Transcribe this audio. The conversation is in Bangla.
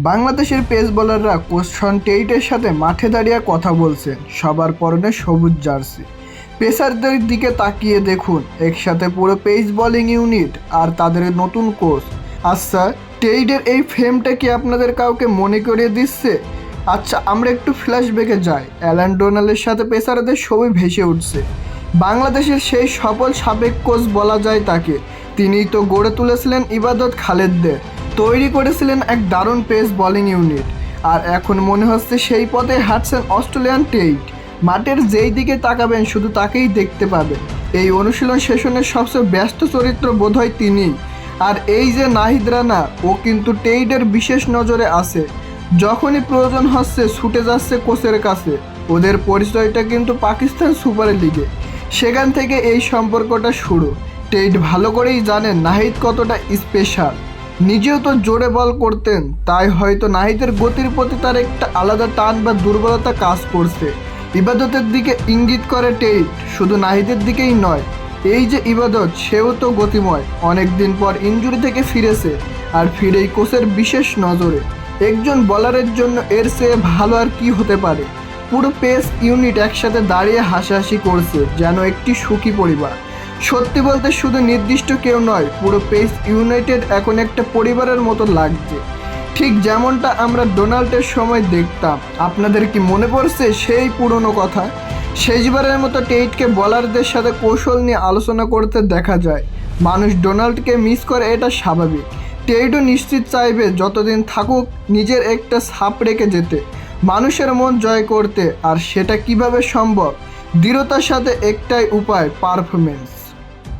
বাংলাদেশের পেস বোলাররা কোচ শন টেইটের সাথে মাঠে দাঁড়িয়ে কথা বলছেন, সবার পরনে সবুজ জার্সি। পেসারদের দিকে তাকিয়ে দেখুন, একসাথে পুরো পেস বোলিং ইউনিট আর তাদের নতুন কোচ। আচ্ছা, টেইটের এই ফেমটা কি আপনাদের কাউকে মনে করিয়ে দিচ্ছে? আচ্ছা, আমরা একটু ফ্ল্যাশব্যাকে যাই। অ্যালান ডোনাল্ডের সাথে পেসারদের ছবি ভেসে উঠছে। বাংলাদেশের সেই সফল সাবেক কোচ বলা যায় তাকে। তিনিই তো গড়ে তুলেছিলেন ইবাদত খালেদদের, তৈরি করেছিলেন এক দারুণ পেস বোলিং ইউনিট। আর এখন মনে হচ্ছে সেই পথে হাঁটছেন অস্ট্রেলিয়ান টেইট। মাঠের যেই দিকে তাকাবেন শুধু তাকেই দেখতে পাবেন। এই অনুশীলন সেশনের সবচেয়ে ব্যস্ত চরিত্র বোধহয় তিনিই। আর এই যে নাহিদ রানা, ও কিন্তু টেইটের বিশেষ নজরে আছে। যখনই প্রয়োজন হচ্ছে ছুটে যাচ্ছে কোচের কাছে। ওদের পরিচয়টা কিন্তু পাকিস্তান সুপার লিগে, সেখান থেকে এই সম্পর্কটা শুরু। টেইট ভালো করেই জানেন নাহিদ কতটা স্পেশাল। নিজেও তো জোরে বল করতেন, তাই হয়তো নাহিদের গতির প্রতি তার একটা আলাদা টান বা দুর্বলতা কাজ করছে। ইবাদতের দিকে ইঙ্গিত করে টেইট, শুধু নাহিদের দিকেই নয়। এই যে ইবাদত, সেও তো গতিময়, অনেক দিন পর ইনজুরি থেকে ফিরেছে, আর ফিরেই কোচের বিশেষ নজরে। একজন বলারের জন্য এর চেয়ে ভালো আর কি হতে পারে? পুরো পেস ইউনিট একসাথে দাঁড়িয়ে হাসাহাসি করছে, যেন একটি সুখী পরিবার। সত্যি বলতে শুধু নির্দিষ্ট কেউ নয়, পুরো পেস ইউনাইটেড এখন একটা পরিবারের মতো লাগছে, ঠিক যেমনটা আমরা ডোনাল্ডের সময় দেখতাম। আপনাদের কি মনে পড়ছে সেই পুরনো কথা? শেষবারের মতো টেইটকে বলারদের সাথে কৌশল নিয়ে আলোচনা করতে দেখা যায়। মানুষ ডোনাল্ডকে মিস করে, এটা স্বাভাবিক। টেইটও নিশ্চিত চাইবে যতদিন থাকুক নিজের একটা ছাপ রেখে যেতে, মানুষের মন জয় করতে। আর সেটা কিভাবে সম্ভব? দৃঢ়তার সাথে একটাই উপায়, পারফরমেন্স।